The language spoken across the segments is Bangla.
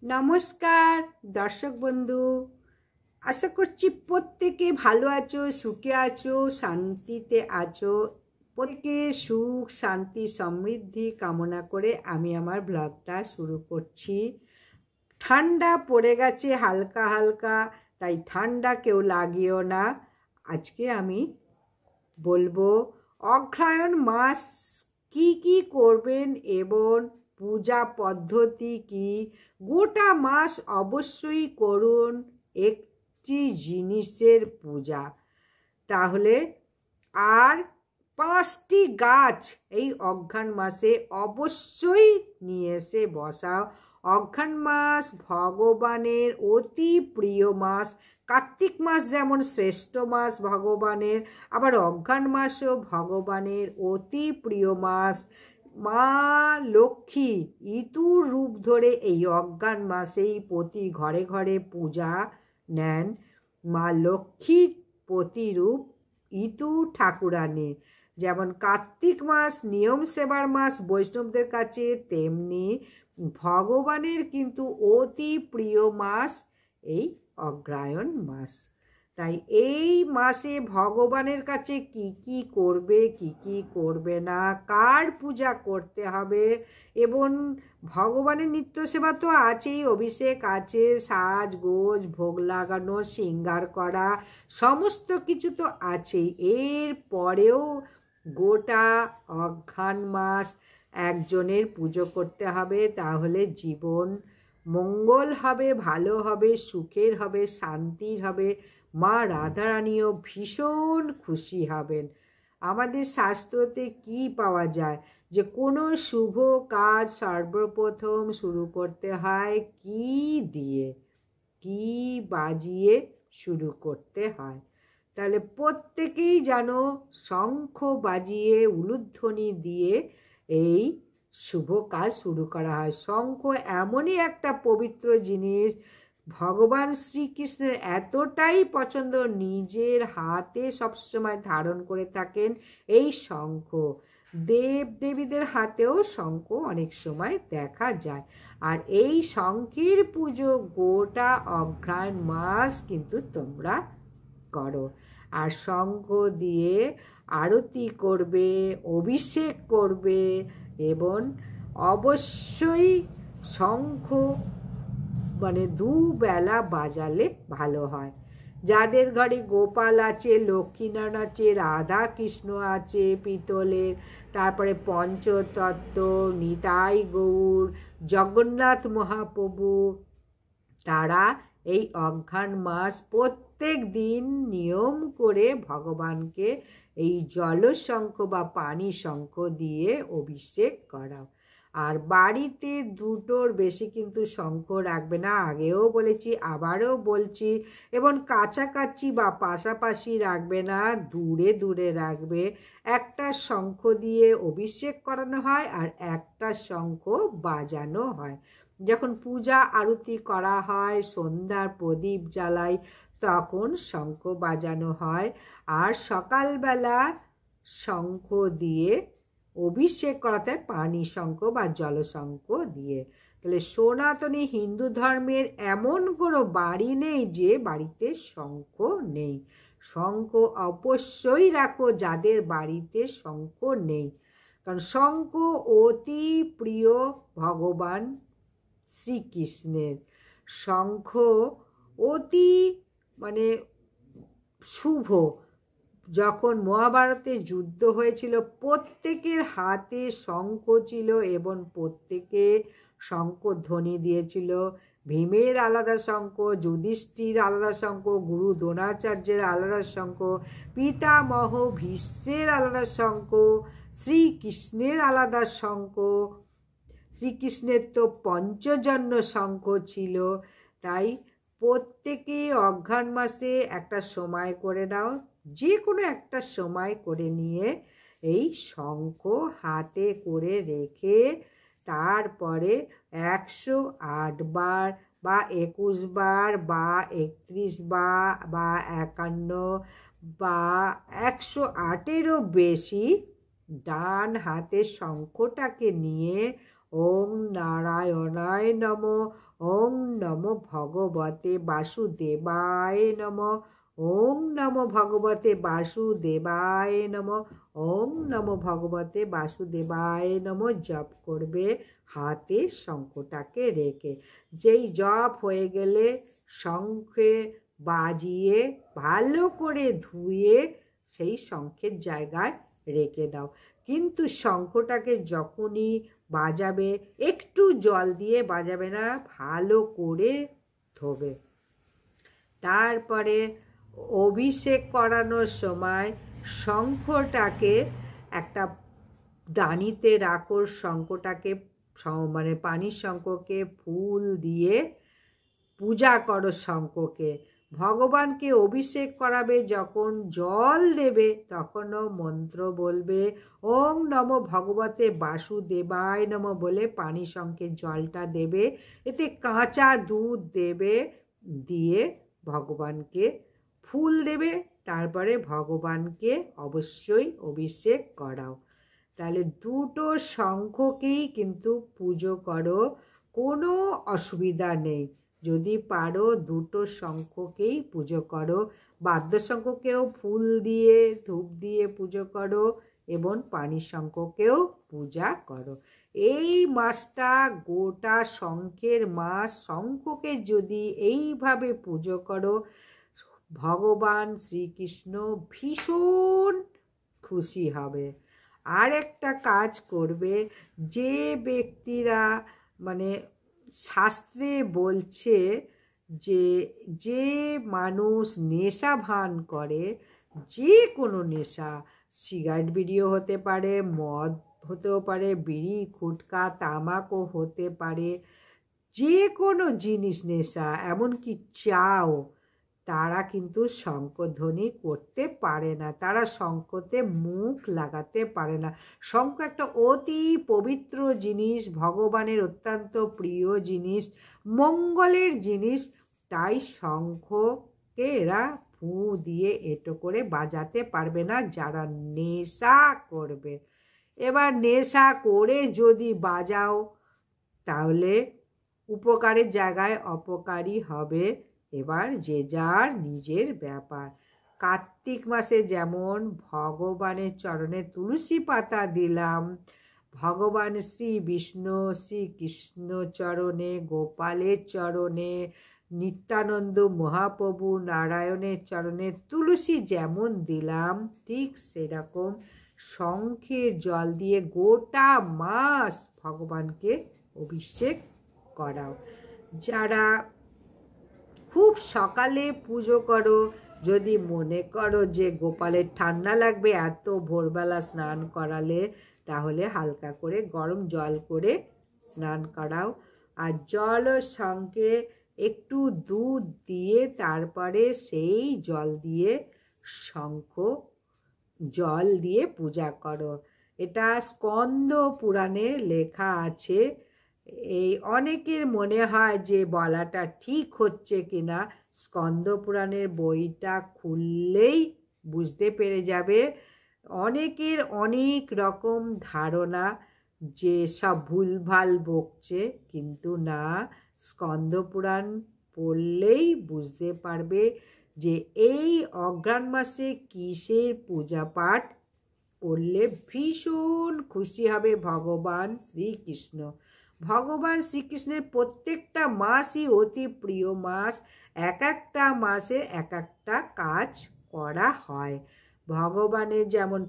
নমস্কার দর্শক বন্ধু, আশা করছি প্রত্যেকে ভালো আছো, সুখে আছো, শান্তিতে আছো। প্রত্যেকে সুখ শান্তি সমৃদ্ধি কামনা করে আমি আমার ব্লগটা শুরু করছি। ঠান্ডা পড়ে গেছে হালকা হালকা, তাই ঠান্ডা কেউ লাগিও না। আজকে আমি বলবো অগ্রহায়ণ মাস কি কি করবেন এবং পূজা পদ্ধতি কি। গোটা মাস অবশ্যই করুন একটি জিনিসের পূজা, তাহলে আর 5টি গাছ এই অঘ্রাণ মাসে অবশ্যই নিয়ে এসে বসাও। অঘ্রাণ মাস ভগবানের অতি প্রিয় মাস। কার্তিক মাস যেমন শ্রেষ্ঠ মাস ভগবানের, আবার অঘ্রাণ মাসও ভগবানের অতি প্রিয় মাস। মা লক্ষ্মী ইতুর রূপ ধরে এই অঘ্রাণ মাসেই প্রতি ঘরে ঘরে পূজা নেন। মা লক্ষ্মীর প্রতিরূপ ইতু ঠাকুরানী। যেমন কার্তিক মাস নিয়ম সেবার মাস বৈষ্ণবদের কাছে, তেমনি ভগবানের কিন্তু অতি প্রিয় মাস এই অগ্রহায়ণ মাস। তাই এই মাসে ভগবানের কাছে কি কি করবে, কি কি করবে না, কার পূজা করতে হবে, এবং ভগবানের নিত্য সেবা তো আছেই, অভিষেক আছে, সাজগোজ, ভোগ লাগানো, শৃঙ্গার করা, সমস্ত কিছু তো আছেই। এর পরেও গোটা অঘ্রাণ মাস একজনের পুজো করতে হবে, তাহলে জীবন মঙ্গল হবে, ভালো হবে, সুখের হবে, শান্তির হবে। মা রাধারানীও ভীষণ খুশি হবেন। আমাদের শাস্ত্রতে কি পাওয়া যায় যে কোনো শুভ কাজ সর্বপ্রথম শুরু করতে হয় কি দিয়ে, কি বাজিয়ে শুরু করতে হয়। তাহলে প্রত্যেকেই জানো শঙ্খ বাজিয়ে উলুধ্বনি দিয়ে এই শুভ কাজ শুরু করা হয়। শঙ্খ এমনই একটা পবিত্র জিনিস, ভগবান শ্রীকৃষ্ণের এতটাই পছন্দ, নিজের হাতে সবসময় ধারণ করে থাকেন এই শঙ্খ। দেব দেবীদের হাতেও শঙ্খ অনেক সময় দেখা যায়। আর এই শঙ্খের পুজো গোটা অঘ্রাণ মাস কিন্তু তোমরা করো। আর শঙ্খ দিয়ে আরতি করবে, অভিষেক করবে, এবং অবশ্যই শঙ্খ দুবেলা বাজালে ভালো হয়। যাদের ঘরে গোপাল আছে, লক্ষ্মীনারায়ণ আছে, রাধা কৃষ্ণ আছে পিতলের, তারপরে পঞ্চতত্ত্ব, নিতাই গৌর, জগন্নাথ মহাপ্রভু, তারা এই অঘ্রাণ মাস প্রত্যেক দিন নিয়ম করে ভগবানকে এই জলশঙ্খ বা পানি শঙ্খ দিয়ে অভিষেক করাও। আর বাড়িতে 2টোর বেশি কিন্তু শঙ্খ রাখবে না, আগেও বলেছি আবারও বলছি। এবং কাছাকাছি বা পাশাপাশি রাখবে না, দূরে দূরে রাখবে। একটা শঙ্খ দিয়ে অভিষেক করানো হয় আর একটা শঙ্খ বাজানো হয়। যখন পূজা আরতি করা হয়, সন্ধ্যার প্রদীপ জ্বালাই, তখন শঙ্খ বাজানো হয়। আর সকালবেলা শঙ্খ দিয়ে অভিষেক করাতে হয়, পানি শঙ্খ বা জলশঙ্খ দিয়ে। তাহলে সনাতনী হিন্দু ধর্মের এমন কোনো বাড়ি নেই যে বাড়িতে শঙ্খ নেই। শঙ্খ অবশ্যই রাখো যাদের বাড়িতে শঙ্খ নেই, কারণ শঙ্খ অতি প্রিয় ভগবান শ্রীকৃষ্ণের। শঙ্খ অতি শুভ। যখন মহাভারতে যুদ্ধ হয়েছিল প্রত্যেকের হাতে শঙ্খ ছিল এবং প্রত্যেকে শঙ্খ ধ্বনি দিয়েছিল। ভীমের আলাদা শঙ্খ, যুধিষ্ঠির আলাদা শঙ্খ, গুরু দ্রোণাচার্যের আলাদা শঙ্খ, পিতামহ ভীষ্মের আলাদা শঙ্খ, শ্রীকৃষ্ণের আলাদা শঙ্খ। শ্রীকৃষ্ণের তো পঞ্চজন্য শঙ্খ ছিল। তাই প্রত্যেকে অঘ্রাণ মাসে একটা সময় করে নাও, যে কোনো একটা সময় করে নিয়ে এই শঙ্খ হাতে করে রেখে তারপরে 108 বার বা 21 বার বা 31 বার বা 51 বা 108-এরও বেশি ডান হাতে শঙ্খটাকে নিয়ে ওং নারায়ণায় নমঃ, ওং নমো ভগবতে বাসুদেবায় নমঃ, ওং নমো ভগবতে বাসুদেবায় নমঃ, ওং নমো ভগবতে বাসুদেবায় নমঃ জপ করবে হাতে শঙ্খটাকে রেখে। যেই জপ হয়ে গেলে শঙ্খে বাজিয়ে ভালো করে ধুয়ে সেই শঙ্খের জায়গায় রেখে দাও। কিন্তু শঙ্খটাকে যখনই বাজাবে একটু জল দিয়ে বাজাবে না, ভালো করে ধোবে। তারপরে অভিষেক করানোর সময় শঙ্খটাকে একটা দানিতে রাখো, শঙ্খটাকে মানে পানির শঙ্খকে ফুল দিয়ে পূজা করো শঙ্খকে। ভগবানকে অভিষেক করাবে যখন জল দেবে তখনও মন্ত্র বলবে ওং নমো ভগবতে বাসুদেবায় নমঃ বলে পানি শঙ্খে জলটা দেবে। এতে কাঁচা দুধ দেবে, দিয়ে ভগবানকে ফুল দেবে, তারপরে ভগবানকে অবশ্যই অভিষেক করাও। তাহলে দুটো শঙ্খকেই কিন্তু পুজো করো, কোনো অসুবিধা নেই। যদি পারো দুটো শঙ্খকেই পুজো করো, বাদ্যশঙ্খকেও ফুল দিয়ে ধূপ দিয়ে পুজো করো এবং পানি শঙ্খকেও পূজা করো। এই মাসটা গোটা শঙ্খের মাস। শঙ্খকে যদি এইভাবে পুজো করো, ভগবান শ্রীকৃষ্ণ ভীষণ খুশি হবে। আর একটা কাজ করবে, যে ব্যক্তিরা মানে শাস্ত্রে বলছে যে মানুষ নেশা ভান করে, যে কোনো নেশা, সিগারেট বিড়িও হতে পারে, মদ হতেও পারে, বিড়ি খুটকা তামাকও হতে পারে, যে কোনো জিনিস নেশা, এমনকি চাও, তারা কিন্তু শঙ্খধ্বনি করতে পারে না, তারা শঙ্খতে মুখ লাগাতে পারে না। শঙ্খ একটা অতি পবিত্র জিনিস, ভগবানের অত্যন্ত প্রিয় জিনিস, মঙ্গলের জিনিস। তাই শঙ্খকে এরা ফু দিয়ে এটো করে বাজাতে পারবে না যারা নেশা করবে। এবার নেশা করে যদি বাজাও তাহলে উপকারের জায়গায় অপকারী হবে। এবার যে যার নিজের ব্যাপার। কার্তিক মাসে যেমন ভগবানের চরণে তুলসী পাতা দিলাম, ভগবান শ্রী বিষ্ণু শ্রীকৃষ্ণ চরণে, গোপালের চরণে, নিত্যানন্দ মহাপ্রভু নারায়ণের চরণে তুলসী যেমন দিলাম, ঠিক সেরকম শঙ্খের জল দিয়ে গোটা মাস ভগবানকে অভিষেক করাও। যারা খুব সকালে পুজো করো, যদি মনে করো যে গোপালের ঠান্ডা লাগবে এত ভোরবেলা স্নান করালে, তাহলে হালকা করে গরম জল করে স্নান করাও। আর জলের সঙ্গে একটু দুধ দিয়ে তারপরে সেই জল দিয়ে শঙ্খ জল দিয়ে পূজা করো। এটা স্কন্দ পুরাণে লেখা আছে। এই অনেকের মনে হয় যে বলাটা ঠিক হচ্ছে কিনা, স্কন্দ পুরাণের বইটা খুললেই বুঝতে পেরে যাবে। অনেকের অনেক রকম ধারণা যে সব ভুলভাল বকছে, কিন্তু না, স্কন্দ পুরাণ পড়লেই বুঝতে পারবে যে এই অঘ্রাণ মাসে কিসের পূজা পাঠ করলে ভীষণ খুশি হবে ভগবান শ্রীকৃষ্ণ। ভগবান শ্রীকৃষ্ণের প্রত্যেকটা মাসই অতি প্রিয় মাস। এক একটা মাসে এক একটা কাজ করা হয়। ভগবানের যেমন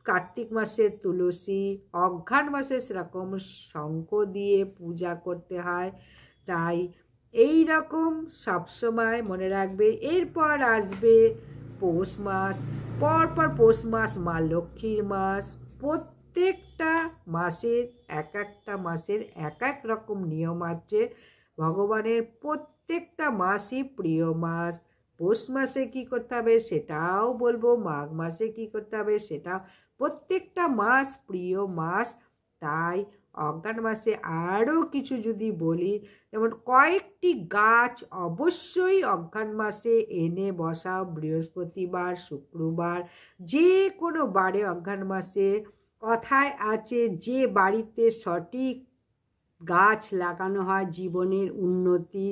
কার্তিক মাসে তুলসী, অঘ্রাণ মাসে সেরকম শঙ্খ দিয়ে পূজা করতে হয়। তাই এই রকম সবসময় মনে রাখবে। এরপর আসবে পৌষ মাস, পরপর পৌষ মাস মা লক্ষ্মীর মাস। প্রত্যেকটা মাসের এক একটা মাসের এক এক রকম নিয়ম আছে। ভগবানের প্রত্যেকটা মাসই প্রিয় মাস। পৌষ মাসে কি করতে হবে সেটাও বলবো, মাঘ মাসে কি করতে হবে সেটাও। প্রত্যেকটা মাস প্রিয় মাস। তাই অঘ্রাণ মাসে আরও কিছু যদি বলি, যেমন কয়েকটি গাছ অবশ্যই অঘ্রাণ মাসে এনে বসাও, বৃহস্পতিবার, শুক্রবার, যে কোনো বারে অঘ্রাণ মাসে। কথায় আছে যে বাড়িতে সঠিক গাছ লাগানো হয় জীবনের উন্নতি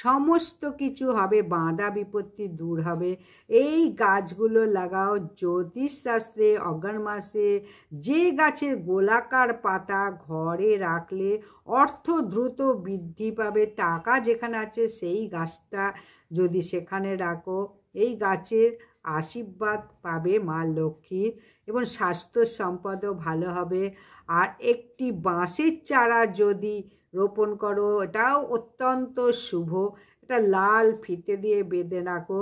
সমস্ত কিছু হবে, বাধা বিপত্তি দূর হবে। এই গাছগুলো লাগাও। জ্যোতিষশাস্ত্রে অঘ্রাণ মাসে যে গাছের গোলাকার পাতা ঘরে রাখলে অর্থ দ্রুত বৃদ্ধি পাবে, টাকা যেখানে আছে সেই গাছটা যদি সেখানে রাখো, এই গাছের আশীর্বাদ পাবে মা লক্ষ্মীর এবং স্বাস্থ্য সম্পদও ভালো হবে। আর একটি বাঁশের চারা যদি রোপণ করো, এটাও অত্যন্ত শুভ। এটা লাল ফিতে দিয়ে বেঁধে রাখো।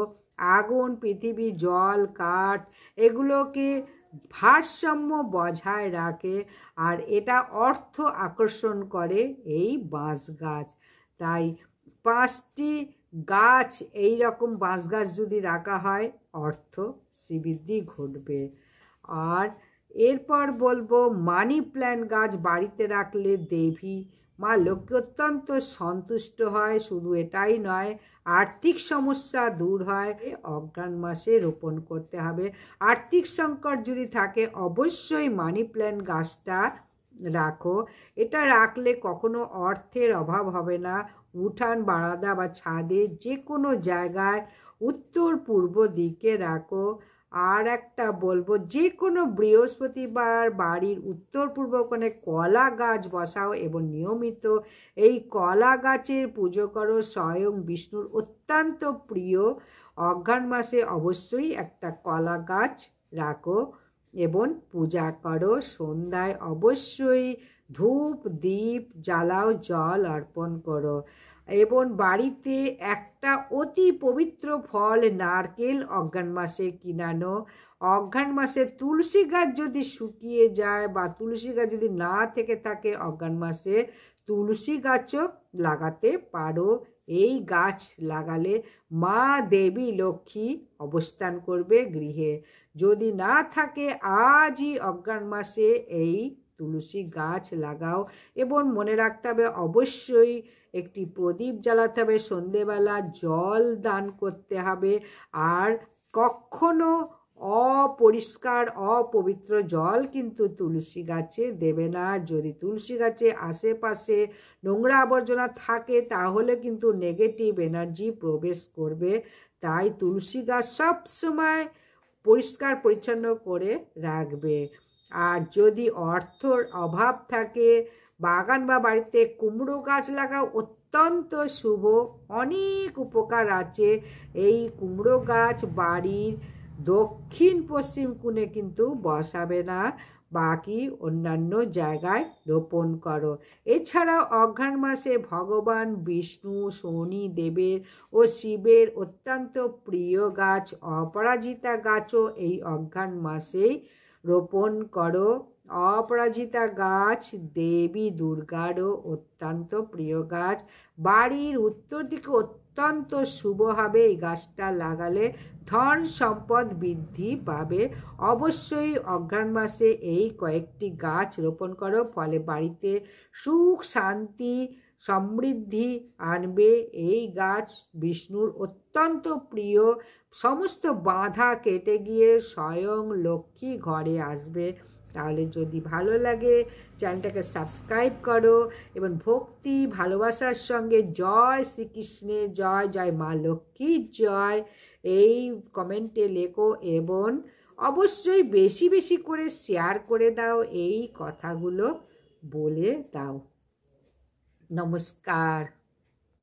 আগুন, পৃথিবী, জল, কাঠ এগুলোকে ভারসাম্য বজায় রাখে আর এটা অর্থ আকর্ষণ করে এই বাঁশ গাছ। তাই 5টি গাছ এই রকম বাঁশ গাছ যদি রাখা হয় অর্থ শ্রীবৃদ্ধি ঘটবে। আর এরপর বলবো মানি প্ল্যান্ট গাছ বাড়িতে রাখলে দেবী মা লক্ষ্মী অত্যন্ত সন্তুষ্ট হয়। শুধু এটাই নয়, আর্থিক সমস্যা দূর হয়। অঘ্রাণ মাসে রোপণ করতে হবে। আর্থিক সংকট যদি থাকে অবশ্যই মানি প্ল্যান্ট গাছটা রাখো। এটা রাখলে কখনো অর্থের অভাব হবে না। উঠান, বারান্দা বা ছাদে যে কোনো জায়গায় উত্তর পূর্ব দিকে রাখো। আর একটা বলবো, যে কোনো বৃহস্পতিবার বাড়ির উত্তর পূর্ব কোণে কলা গাছ বসাও এবং নিয়মিত এই কলা গাছের পুজো করো। স্বয়ং বিষ্ণুর অত্যন্ত প্রিয় অঘ্রাণ মাসে অবশ্যই একটা কলা গাছ রাখো এবং পূজা করো। সন্ধ্যায় অবশ্যই ধূপ দ্বীপ জ্বালাও, জল অর্পণ করো এবং বাড়িতে একটা অতি পবিত্র ফল নারকেল অঘ্রাণ মাসে কিনানো। অঘ্রাণ মাসে তুলসী গাছ যদি শুকিয়ে যায় বা তুলসী গাছ যদি না থেকে থাকে অঘ্রাণ মাসে তুলসী গাছও লাগাতে পারো। এই গাছ লাগালে মা দেবী লক্ষ্মী অবস্থান করবে গৃহে। যদি না থাকে আজই অঘ্রাণ মাসে এই তুলসী গাছ লাগাও এবং মনে রাখতে হবে অবশ্যই একটি প্রদীপ জ্বালাতে হবে, সন্ধেবেলা জল দান করতে হবে আর কখনো অপরিষ্কার অপবিত্র জল কিন্তু তুলসী গাছে দেবে না। যদি তুলসী গাছে আশেপাশে নোংরা আবর্জনা থাকে তাহলে কিন্তু নেগেটিভ এনার্জি প্রবেশ করবে। তাই তুলসী গাছ সবসময় পরিষ্কার পরিচ্ছন্ন করে রাখবে। আর যদি অর্থর অভাব থাকে বাগান বা বাড়িতে কুমড়ো গাছ লাগাও, অত্যন্ত শুভ, অনেক উপকার আছে। এই কুমড়ো গাছ বাড়ির দক্ষিণ পশ্চিম কোণে কিন্তু বসাবে না, বাকি অন্যান্য জায়গায় রোপণ করো। এছাড়াও অঘ্রাণ মাসে ভগবান বিষ্ণু, শনি দেবের ও শিবের অত্যন্ত প্রিয় গাছ অপরাজিতা গাছও এই অঘ্রাণ মাসেই রোপণ করো। অপরাজিতা গাছ দেবী দুর্গারও অত্যন্ত প্রিয় গাছ। বাড়ির উত্তর দিকে অত্যন্ত শুভ হবে এই গাছটা লাগালে, ধন সম্পদ বৃদ্ধি পাবে। অবশ্যই অঘ্রাণ মাসে এই কয়েকটি গাছ রোপণ করো, ফলে বাড়িতে সুখ শান্তি সমৃদ্ধি আনবে। এই গাছ বিষ্ণুর অত্যন্ত প্রিয়, সমস্ত বাধা কেটে গিয়ে স্বয়ং লক্ষ্মী ঘরে আসবে। তাহলে যদি ভালো লাগে চ্যানেলটাকে সাবস্ক্রাইব করো এবং ভক্তি ভালোবাসার সঙ্গে জয় শ্রীকৃষ্ণের জয়, জয় মা লক্ষ্মীর জয় এই কমেন্টে লেখো এবং অবশ্যই বেশি বেশি করে শেয়ার করে দাও, এই কথাগুলো বলে দাও। নমস্কার।